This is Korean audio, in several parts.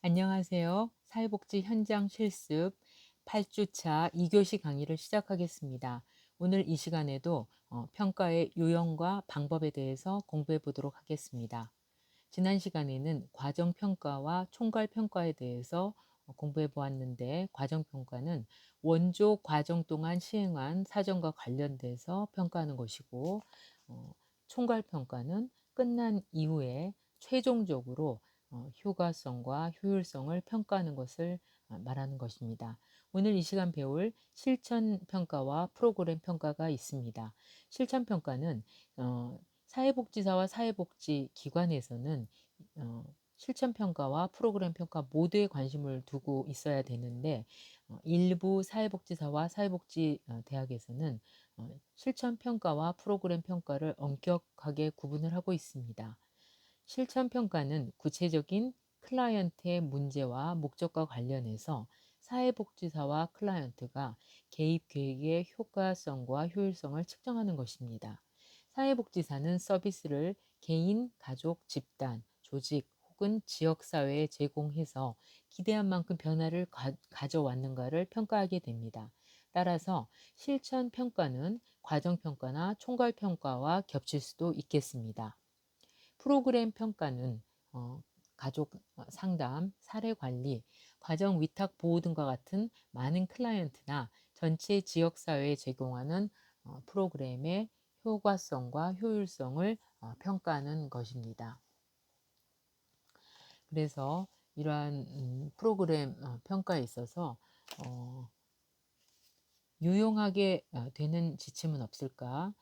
안녕하세요. 사회복지 현장 실습 8주차 2교시 강의를 시작하겠습니다. 오늘 이 시간에도 평가의 유형과 방법에 대해서 공부해 보도록 하겠습니다. 지난 시간에는 과정평가와 총괄평가에 대해서 공부해 보았는데, 과정평가는 원조 과정 동안 시행한 사정과 관련돼서 평가하는 것이고, 어, 총괄평가는 끝난 이후에 최종적으로 효과성과 효율성을 평가하는 것을 말하는 것입니다. 오늘 이 시간 배울 실천평가와 프로그램 평가가 있습니다. 실천평가는 사회복지사와 사회복지기관에서는 실천평가와 프로그램 평가 모두에 관심을 두고 있어야 되는데, 일부 사회복지사와 사회복지대학에서는 실천평가와 프로그램 평가를 엄격하게 구분을 하고 있습니다. 실천평가는 구체적인 클라이언트의 문제와 목적과 관련해서 사회복지사와 클라이언트가 개입 계획의 효과성과 효율성을 측정하는 것입니다. 사회복지사는 서비스를 개인, 가족, 집단, 조직 혹은 지역사회에 제공해서 기대한 만큼 변화를 가져왔는가를 평가하게 됩니다. 따라서 실천평가는 과정평가나 총괄평가와 겹칠 수도 있겠습니다. 프로그램 평가는 가족 상담, 사례 관리, 과정 위탁 보호 등과 같은 많은 클라이언트나 전체 지역 사회에 제공하는 프로그램의 효과성과 효율성을 평가하는 것입니다. 그래서 이러한 프로그램 평가에 있어서 유용하게 되는 지침은 없을까?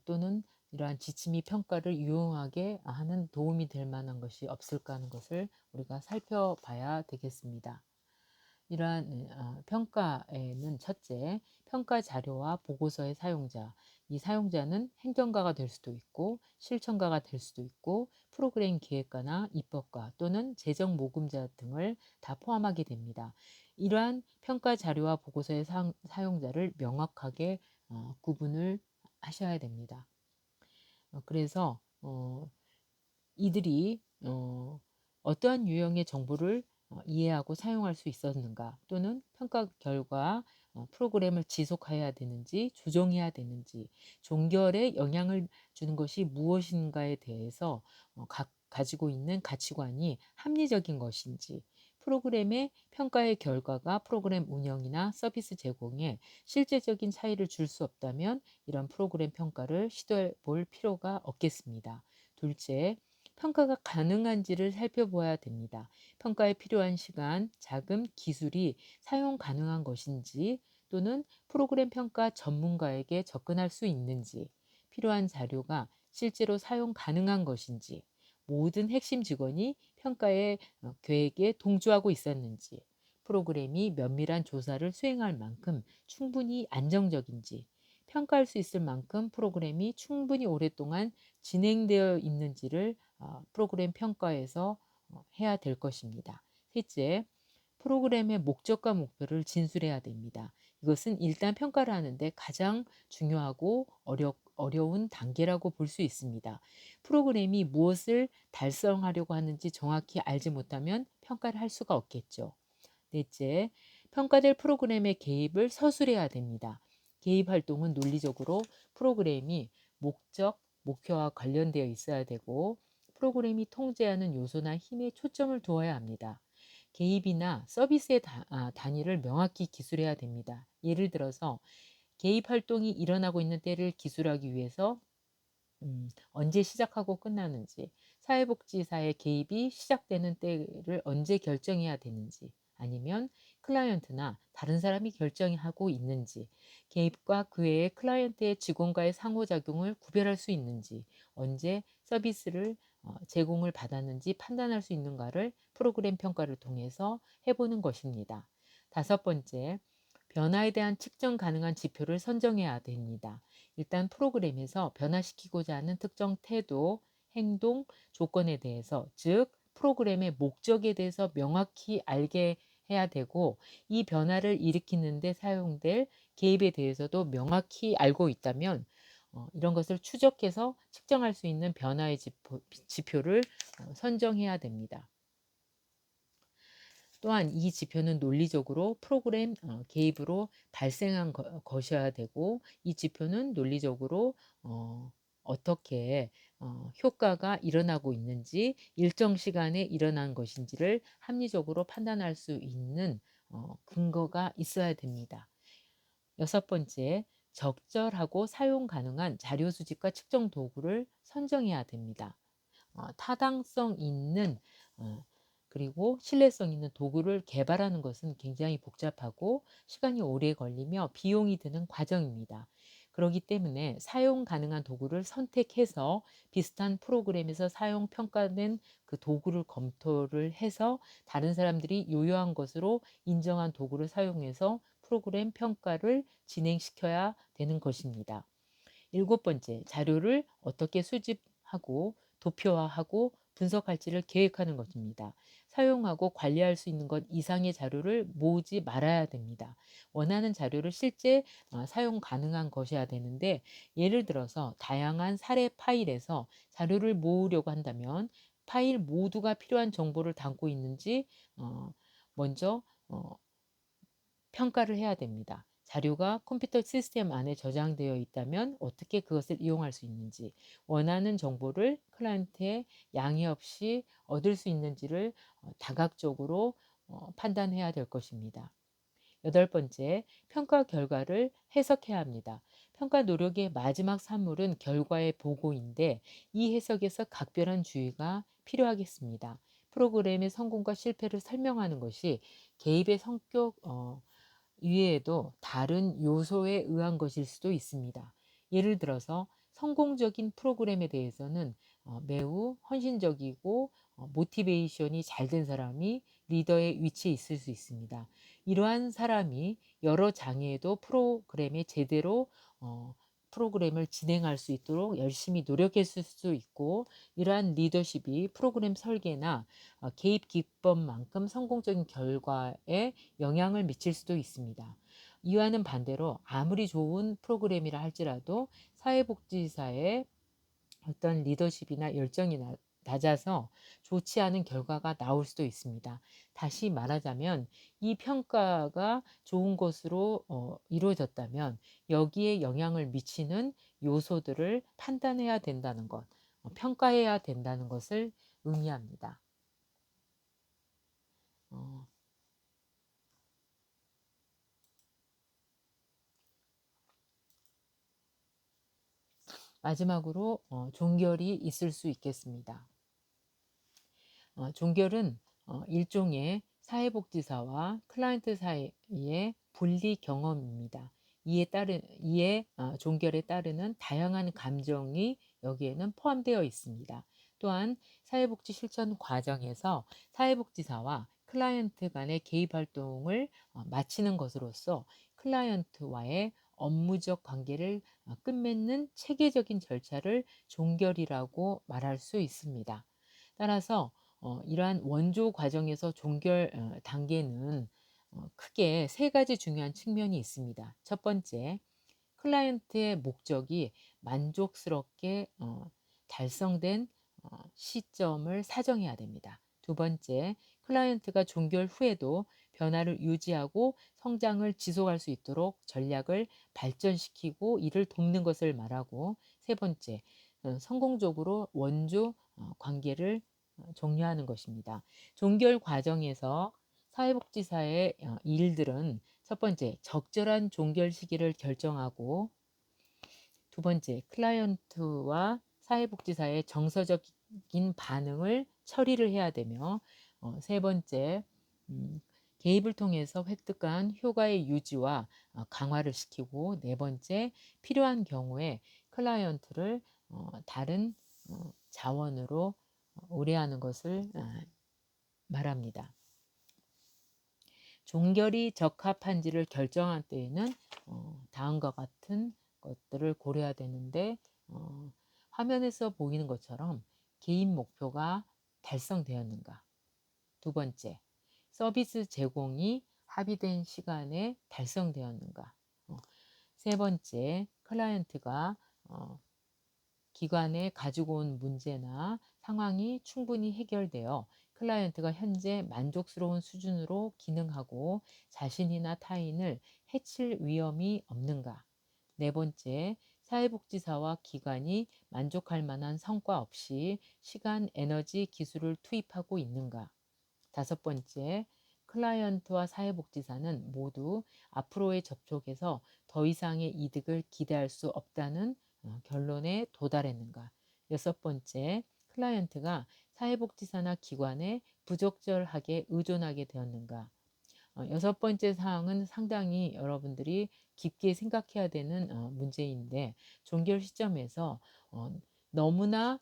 또는 이러한 지침이 평가를 유용하게 하는 도움이 될 만한 것이 없을까 하는 것을 우리가 살펴봐야 되겠습니다. 이러한 평가에는 첫째, 평가 자료와 보고서의 사용자. 이 사용자는 행정가가 될 수도 있고 실천가가 될 수도 있고 프로그램 기획가나 입법가 또는 재정 모금자 등을 다 포함하게 됩니다. 이러한 평가 자료와 보고서의 사용자를 명확하게 구분을 하셔야 됩니다. 그래서 이들이 어떠한 유형의 정보를 이해하고 사용할 수 있었는가, 또는 평가 결과 프로그램을 지속해야 되는지 조정해야 되는지, 종결에 영향을 주는 것이 무엇인가에 대해서 가지고 있는 가치관이 합리적인 것인지, 프로그램의 평가의 결과가 프로그램 운영이나 서비스 제공에 실제적인 차이를 줄 수 없다면 이런 프로그램 평가를 시도해 볼 필요가 없겠습니다. 둘째, 평가가 가능한지를 살펴보아야 됩니다. 평가에 필요한 시간, 자금, 기술이 사용 가능한 것인지, 또는 프로그램 평가 전문가에게 접근할 수 있는지, 필요한 자료가 실제로 사용 가능한 것인지, 모든 핵심 직원이 평가의 계획에 동조하고 있었는지, 프로그램이 면밀한 조사를 수행할 만큼 충분히 안정적인지, 평가할 수 있을 만큼 프로그램이 충분히 오랫동안 진행되어 있는지를 프로그램 평가에서 해야 될 것입니다. 셋째, 프로그램의 목적과 목표를 진술해야 됩니다. 이것은 일단 평가를 하는데 가장 중요하고 어려운 단계라고 볼 수 있습니다. 프로그램이 무엇을 달성하려고 하는지 정확히 알지 못하면 평가를 할 수가 없겠죠. 넷째, 평가될 프로그램의 개입을 서술해야 됩니다. 개입 활동은 논리적으로 프로그램이 목적, 목표와 관련되어 있어야 되고, 프로그램이 통제하는 요소나 힘에 초점을 두어야 합니다. 개입이나 서비스의 단위를 명확히 기술해야 됩니다. 예를 들어서 개입 활동이 일어나고 있는 때를 기술하기 위해서 언제 시작하고 끝나는지, 사회복지사의 개입이 시작되는 때를 언제 결정해야 되는지, 아니면 클라이언트나 다른 사람이 결정하고 있는지, 개입과 그 외의 클라이언트의 직원과의 상호작용을 구별할 수 있는지, 언제 서비스를 제공을 받았는지 판단할 수 있는가를 프로그램 평가를 통해서 해보는 것입니다. 다섯 번째, 변화에 대한 측정 가능한 지표를 선정해야 됩니다. 일단 프로그램에서 변화시키고자 하는 특정 태도, 행동, 조건에 대해서, 즉 프로그램의 목적에 대해서 명확히 알게 해야 되고, 이 변화를 일으키는 데 사용될 개입에 대해서도 명확히 알고 있다면 이런 것을 추적해서 측정할 수 있는 변화의 지표를 선정해야 됩니다. 또한 이 지표는 논리적으로 프로그램 개입으로 발생한 것이어야 되고, 이 지표는 논리적으로 어떻게 효과가 일어나고 있는지, 일정 시간에 일어난 것인지를 합리적으로 판단할 수 있는 근거가 있어야 됩니다. 여섯 번째, 적절하고 사용 가능한 자료 수집과 측정 도구를 선정해야 됩니다. 타당성 있는 그리고 신뢰성 있는 도구를 개발하는 것은 굉장히 복잡하고 시간이 오래 걸리며 비용이 드는 과정입니다. 그렇기 때문에 사용 가능한 도구를 선택해서 비슷한 프로그램에서 사용 평가된 그 도구를 검토를 해서 다른 사람들이 유효한 것으로 인정한 도구를 사용해서 프로그램 평가를 진행시켜야 되는 것입니다. 일곱 번째, 자료를 어떻게 수집하고 도표화하고 분석할지를 계획하는 것입니다. 사용하고 관리할 수 있는 것 이상의 자료를 모으지 말아야 됩니다. 원하는 자료를 실제 사용 가능한 것이어야 되는데, 예를 들어서 다양한 사례 파일에서 자료를 모으려고 한다면 파일 모두가 필요한 정보를 담고 있는지 먼저 평가를 해야 됩니다. 자료가 컴퓨터 시스템 안에 저장되어 있다면 어떻게 그것을 이용할 수 있는지, 원하는 정보를 클라이언트에 양해 없이 얻을 수 있는지를 다각적으로 판단해야 될 것입니다. 여덟 번째, 평가 결과를 해석해야 합니다. 평가 노력의 마지막 산물은 결과의 보고인데, 이 해석에서 각별한 주의가 필요하겠습니다. 프로그램의 성공과 실패를 설명하는 것이 개입의 성격 이외에도 다른 요소에 의한 것일 수도 있습니다. 예를 들어서 성공적인 프로그램에 대해서는 매우 헌신적이고 모티베이션이 잘 된 사람이 리더의 위치에 있을 수 있습니다. 이러한 사람이 여러 장애에도 프로그램에 제대로 프로그램을 진행할 수 있도록 열심히 노력했을 수 있고, 이러한 리더십이 프로그램 설계나 개입 기법만큼 성공적인 결과에 영향을 미칠 수도 있습니다. 이와는 반대로 아무리 좋은 프로그램이라 할지라도 사회복지사의 어떤 리더십이나 열정이 낮아서 좋지 않은 결과가 나올 수도 있습니다. 다시 말하자면 이 평가가 좋은 것으로 이루어졌다면 여기에 영향을 미치는 요소들을 판단해야 된다는 것, 평가해야 된다는 것을 의미합니다. 어, 마지막으로 종결이 있을 수 있겠습니다. 종결은 일종의 사회복지사와 클라이언트 사이의 분리 경험입니다. 이에 종결에 따르는 다양한 감정이 여기에는 포함되어 있습니다. 또한 사회복지 실천 과정에서 사회복지사와 클라이언트 간의 개입 활동을 마치는 것으로서 클라이언트와의 업무적 관계를 끝맺는 체계적인 절차를 종결이라고 말할 수 있습니다. 따라서 이러한 원조 과정에서 종결 단계는 크게 세 가지 중요한 측면이 있습니다. 첫 번째, 클라이언트의 목적이 만족스럽게 달성된 시점을 사정해야 됩니다. 두 번째, 클라이언트가 종결 후에도 변화를 유지하고 성장을 지속할 수 있도록 전략을 발전시키고 이를 돕는 것을 말하고, 세 번째, 성공적으로 원조 관계를 종료하는 것입니다. 종결 과정에서 사회복지사의 일들은 첫 번째, 적절한 종결 시기를 결정하고, 두 번째, 클라이언트와 사회복지사의 정서적인 반응을 처리를 해야 되며, 세 번째, 개입을 통해서 획득한 효과의 유지와 강화를 시키고, 네 번째, 필요한 경우에 클라이언트를 다른 자원으로 의뢰하는 것을 말합니다. 종결이 적합한지를 결정할 때에는 다음과 같은 것들을 고려해야 되는데, 화면에서 보이는 것처럼 개인 목표가 달성되었는가, 두 번째, 서비스 제공이 합의된 시간에 달성되었는가, 세 번째, 클라이언트가 기관에 가지고 온 문제나 상황이 충분히 해결되어 클라이언트가 현재 만족스러운 수준으로 기능하고 자신이나 타인을 해칠 위험이 없는가. 네 번째, 사회복지사와 기관이 만족할 만한 성과 없이 시간, 에너지, 기술을 투입하고 있는가. 다섯 번째, 클라이언트와 사회복지사는 모두 앞으로의 접촉에서 더 이상의 이득을 기대할 수 없다는 결론에 도달했는가. 여섯 번째, 클라이언트가 사회복지사나 기관에 부적절하게 의존하게 되었는가. 여섯 번째 사항은 상당히 여러분들이 깊게 생각해야 되는 문제인데, 종결 시점에서 너무나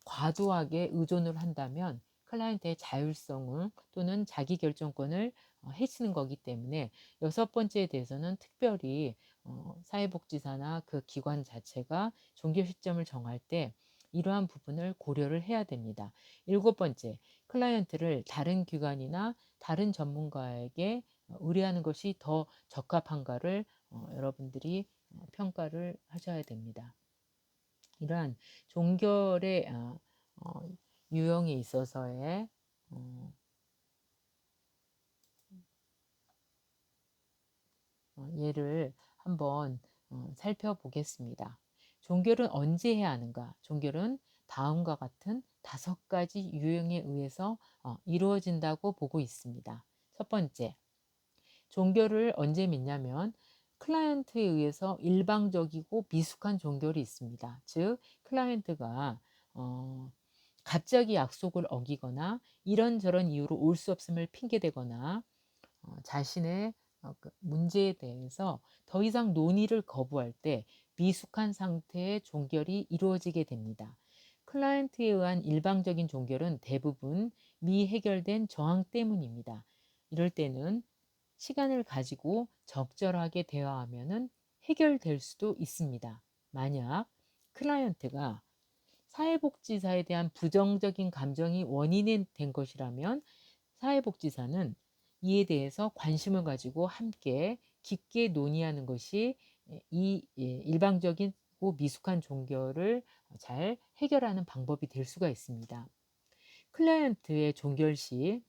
과도하게 의존을 한다면 클라이언트의 자율성을 또는 자기결정권을 해치는 거기 때문에 여섯 번째에 대해서는 특별히 사회복지사나 그 기관 자체가 종결 시점을 정할 때 이러한 부분을 고려를 해야 됩니다. 일곱 번째, 클라이언트를 다른 기관이나 다른 전문가에게 의뢰하는 것이 더 적합한가를 여러분들이 평가를 하셔야 됩니다. 이러한 종결의 유형에 있어서의 예를 한번 살펴보겠습니다. 종결은 언제 해야 하는가? 종결은 다음과 같은 5가지 유형에 의해서 이루어진다고 보고 있습니다. 첫 번째, 종결을 언제 맺냐면 클라이언트에 의해서 일방적이고 미숙한 종결이 있습니다. 즉, 클라이언트가 갑자기 약속을 어기거나 이런저런 이유로 올 수 없음을 핑계대거나 자신의 그 문제에 대해서 더 이상 논의를 거부할 때 미숙한 상태의 종결이 이루어지게 됩니다. 클라이언트에 의한 일방적인 종결은 대부분 미해결된 저항 때문입니다. 이럴 때는 시간을 가지고 적절하게 대화하면 해결될 수도 있습니다. 만약 클라이언트가 사회복지사에 대한 부정적인 감정이 원인이 된 것이라면 사회복지사는 이에 대해서 관심을 가지고 함께 깊게 논의하는 것이 이 일방적이고 미숙한 종결을 잘 해결하는 방법이 될 수가 있습니다. 클라이언트의 종결 시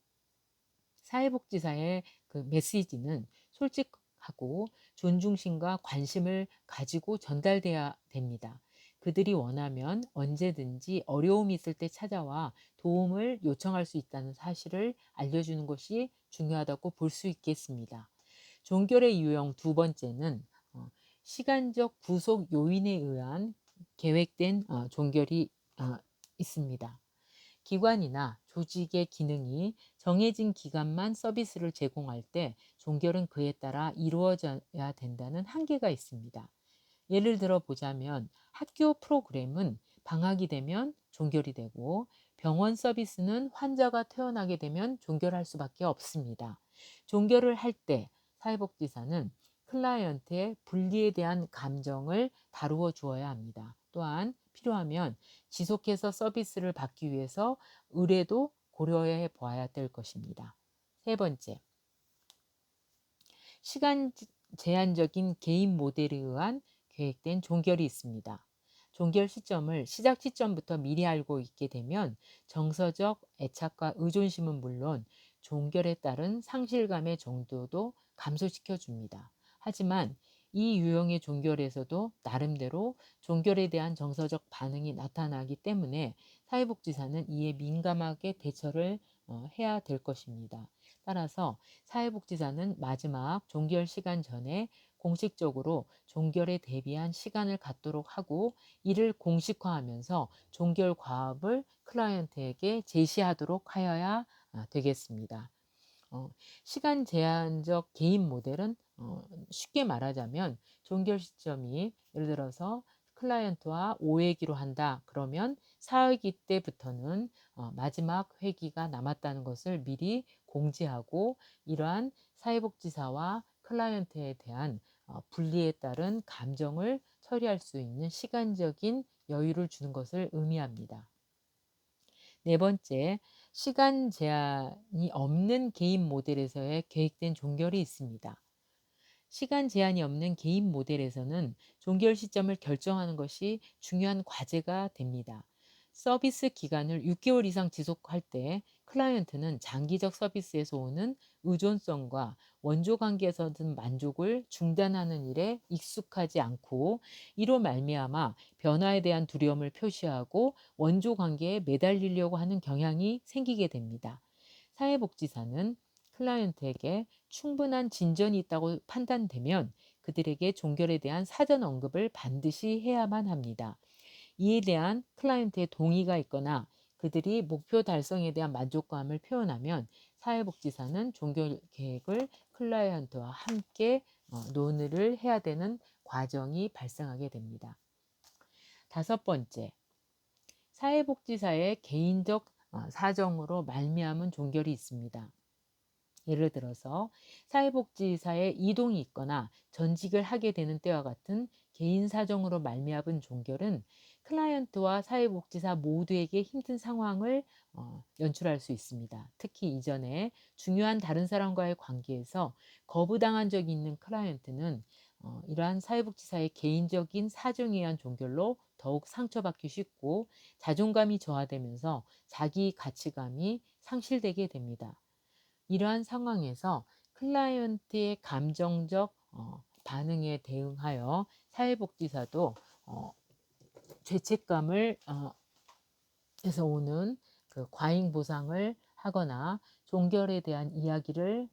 사회복지사의 그 메시지는 솔직하고 존중심과 관심을 가지고 전달돼야 됩니다. 그들이 원하면 언제든지 어려움이 있을 때 찾아와 도움을 요청할 수 있다는 사실을 알려주는 것이 중요하다고 볼 수 있겠습니다. 종결의 유형 두 번째는 시간적 구속 요인에 의한 계획된 종결이 있습니다. 기관이나 조직의 기능이 정해진 기간만 서비스를 제공할 때 종결은 그에 따라 이루어져야 된다는 한계가 있습니다. 예를 들어 보자면 학교 프로그램은 방학이 되면 종결이 되고 병원 서비스는 환자가 퇴원하게 되면 종결할 수밖에 없습니다. 종결을 할 때 사회복지사는 클라이언트의 분리에 대한 감정을 다루어 주어야 합니다. 또한 필요하면 지속해서 서비스를 받기 위해서 의뢰도 고려해 보아야 될 것입니다. 세 번째, 시간 제한적인 개인 모델에 의한 계획된 종결이 있습니다. 종결 시점을 시작 시점부터 미리 알고 있게 되면 정서적 애착과 의존심은 물론 종결에 따른 상실감의 정도도 감소시켜 줍니다. 하지만 이 유형의 종결에서도 나름대로 종결에 대한 정서적 반응이 나타나기 때문에 사회복지사는 이에 민감하게 대처를 해야 될 것입니다. 따라서 사회복지사는 마지막 종결 시간 전에 공식적으로 종결에 대비한 시간을 갖도록 하고 이를 공식화하면서 종결 과업을 클라이언트에게 제시하도록 하여야 되겠습니다. 시간 제한적 개인 모델은 쉽게 말하자면 종결 시점이 예를 들어서 클라이언트와 5회기로 한다. 그러면 4회기 때부터는 마지막 회기가 남았다는 것을 미리 공지하고 이러한 사회복지사와 클라이언트에 대한 분리에 따른 감정을 처리할 수 있는 시간적인 여유를 주는 것을 의미합니다. 네 번째, 시간 제한이 없는 개인 모델에서의 계획된 종결이 있습니다. 시간 제한이 없는 개인 모델에서는 종결 시점을 결정하는 것이 중요한 과제가 됩니다. 서비스 기간을 6개월 이상 지속할 때 클라이언트는 장기적 서비스에서 오는 의존성과 원조 관계에서 든 만족을 중단하는 일에 익숙하지 않고, 이로 말미암아 변화에 대한 두려움을 표시하고 원조 관계에 매달리려고 하는 경향이 생기게 됩니다. 사회복지사는 클라이언트에게 충분한 진전이 있다고 판단되면 그들에게 종결에 대한 사전 언급을 반드시 해야만 합니다. 이에 대한 클라이언트의 동의가 있거나 그들이 목표 달성에 대한 만족감을 표현하면 사회복지사는 종결 계획을 클라이언트와 함께 논의를 해야 되는 과정이 발생하게 됩니다. 다섯 번째, 사회복지사의 개인적 사정으로 말미암은 종결이 있습니다. 예를 들어서 사회복지사에 이동이 있거나 전직을 하게 되는 때와 같은 개인 사정으로 말미암은 종결은 클라이언트와 사회복지사 모두에게 힘든 상황을 연출할 수 있습니다. 특히 이전에 중요한 다른 사람과의 관계에서 거부당한 적이 있는 클라이언트는 이러한 사회복지사의 개인적인 사정에 의한 종결로 더욱 상처받기 쉽고 자존감이 저하되면서 자기 가치감이 상실되게 됩니다. 이러한 상황에서 클라이언트의 감정적 반응에 대응하여 사회복지사도 죄책감을 에서 오는 그 과잉 보상을 하거나 종결에 대한 이야기를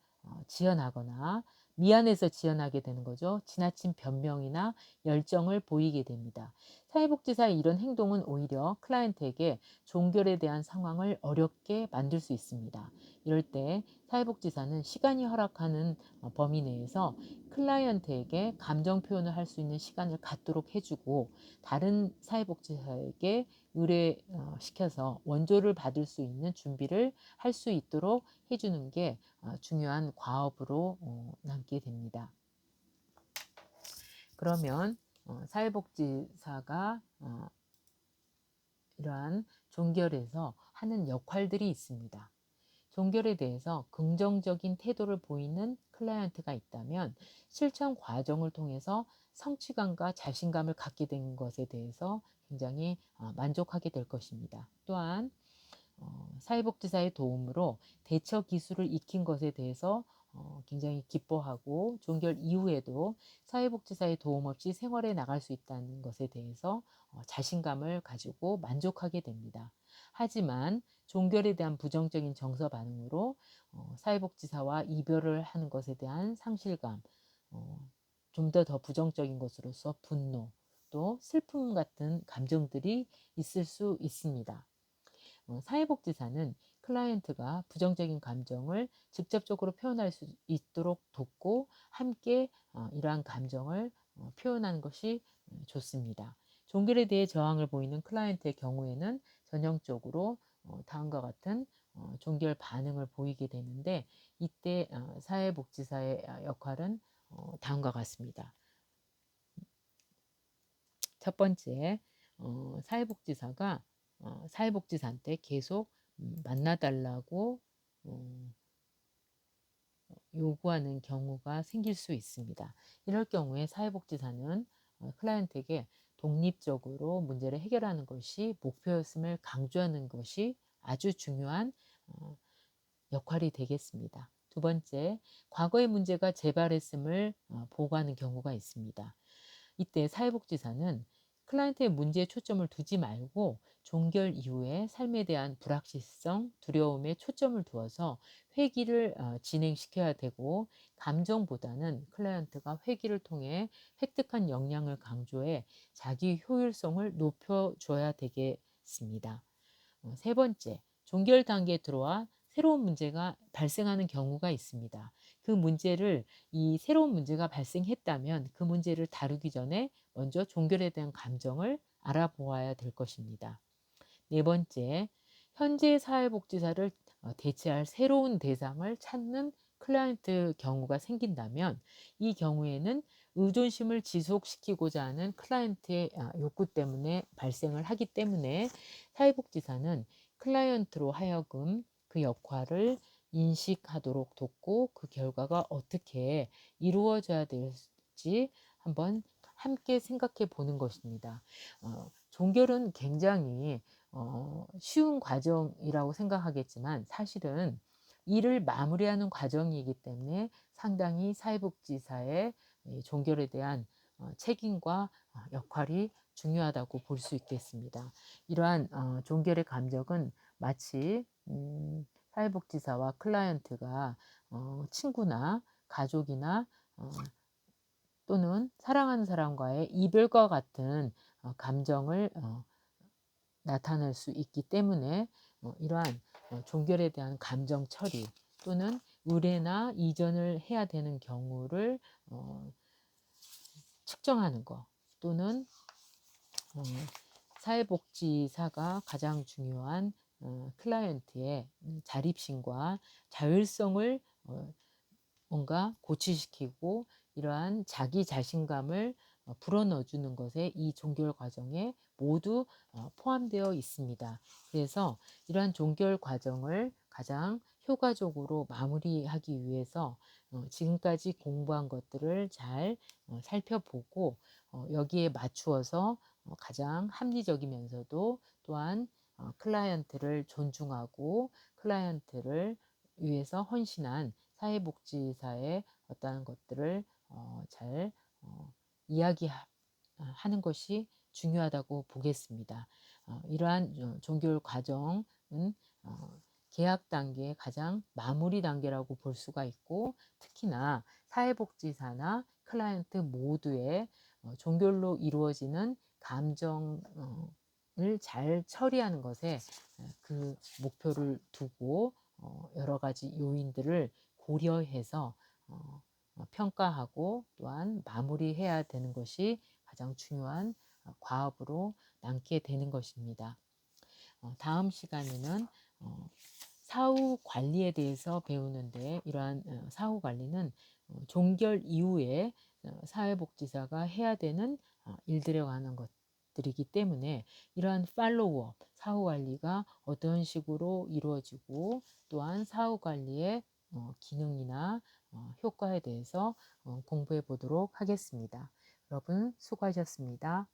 지연하거나 미안해서 지연하게 되는 거죠. 지나친 변명이나 열정을 보이게 됩니다. 사회복지사의 이런 행동은 오히려 클라이언트에게 종결에 대한 상황을 어렵게 만들 수 있습니다. 이럴 때 사회복지사는 시간이 허락하는 범위 내에서 클라이언트에게 감정 표현을 할 수 있는 시간을 갖도록 해주고, 다른 사회복지사에게 의뢰시켜서 원조를 받을 수 있는 준비를 할 수 있도록 해주는 게 중요한 과업으로 남게 됩니다. 그러면 사회복지사가 이러한 종결에서 하는 역할들이 있습니다. 종결에 대해서 긍정적인 태도를 보이는 클라이언트가 있다면 실천 과정을 통해서 성취감과 자신감을 갖게 된 것에 대해서 굉장히 만족하게 될 것입니다. 또한 사회복지사의 도움으로 대처 기술을 익힌 것에 대해서 굉장히 기뻐하고, 종결 이후에도 사회복지사의 도움 없이 생활에 나갈 수 있다는 것에 대해서 자신감을 가지고 만족하게 됩니다. 하지만 종결에 대한 부정적인 정서 반응으로 사회복지사와 이별을 하는 것에 대한 상실감, 좀 더 부정적인 것으로서 분노, 또 슬픔 같은 감정들이 있을 수 있습니다. 사회복지사는 클라이언트가 부정적인 감정을 직접적으로 표현할 수 있도록 돕고, 함께 이러한 감정을 표현하는 것이 좋습니다. 종결에 대해 저항을 보이는 클라이언트의 경우에는 전형적으로 다음과 같은 종결 반응을 보이게 되는데, 이때 사회복지사의 역할은 다음과 같습니다. 첫 번째, 사회복지사가 사회복지사한테 계속 만나달라고 요구하는 경우가 생길 수 있습니다. 이럴 경우에 사회복지사는 클라이언트에게 독립적으로 문제를 해결하는 것이 목표였음을 강조하는 것이 아주 중요한 역할이 되겠습니다. 두 번째, 과거의 문제가 재발했음을 보고하는 경우가 있습니다. 이때 사회복지사는 클라이언트의 문제에 초점을 두지 말고 종결 이후에 삶에 대한 불확실성, 두려움에 초점을 두어서 회기를 진행시켜야 되고, 감정보다는 클라이언트가 회기를 통해 획득한 역량을 강조해 자기 효율성을 높여줘야 되겠습니다. 세 번째, 종결 단계에 들어와 새로운 문제가 발생하는 경우가 있습니다. 그 문제를, 이 새로운 문제가 발생했다면 그 문제를 다루기 전에 먼저 종결에 대한 감정을 알아보아야 될 것입니다. 네 번째, 현재 사회복지사를 대체할 새로운 대상을 찾는 클라이언트 경우가 생긴다면, 이 경우에는 의존심을 지속시키고자 하는 클라이언트의 욕구 때문에 발생을 하기 때문에 사회복지사는 클라이언트로 하여금 그 역할을 인식하도록 돕고, 그 결과가 어떻게 이루어져야 될지 한번 함께 생각해 보는 것입니다. 종결은 굉장히 쉬운 과정이라고 생각하겠지만 사실은 일을 마무리하는 과정이기 때문에 상당히 사회복지사의 이 종결에 대한 책임과 역할이 중요하다고 볼 수 있겠습니다. 이러한 종결의 감정은 마치 사회복지사와 클라이언트가 친구나 가족이나 또는 사랑하는 사람과의 이별과 같은 감정을 나타낼 수 있기 때문에 이러한 종결에 대한 감정 처리 또는 의뢰나 이전을 해야 되는 경우를 측정하는 것 또는 어, 사회복지사가 가장 중요한 클라이언트의 자립심과 자율성을 뭔가 고취시키고 이러한 자기 자신감을 불어넣어 주는 것에 이 종결 과정에 모두 포함되어 있습니다. 그래서 이러한 종결 과정을 가장 효과적으로 마무리하기 위해서 지금까지 공부한 것들을 잘 살펴보고 여기에 맞추어서 가장 합리적이면서도 또한 클라이언트를 존중하고 클라이언트를 위해서 헌신한 사회복지사의 어떠한 것들을 잘 이야기하는 것이 중요하다고 보겠습니다. 이러한 종결 과정은 계약 단계의 가장 마무리 단계라고 볼 수가 있고 특히나 사회복지사나 클라이언트 모두의 종결로 이루어지는 감정을 잘 처리하는 것에 그 목표를 두고 여러 가지 요인들을 고려해서 평가하고 또한 마무리해야 되는 것이 가장 중요한 과업으로 남게 되는 것입니다. 다음 시간에는 사후 관리에 대해서 배우는데 이러한 사후 관리는 종결 이후에 사회복지사가 해야 되는 일들에 관한 것들이기 때문에 이러한 팔로우업, 사후 관리가 어떤 식으로 이루어지고 또한 사후 관리의 기능이나 효과에 대해서 공부해 보도록 하겠습니다. 여러분 수고하셨습니다.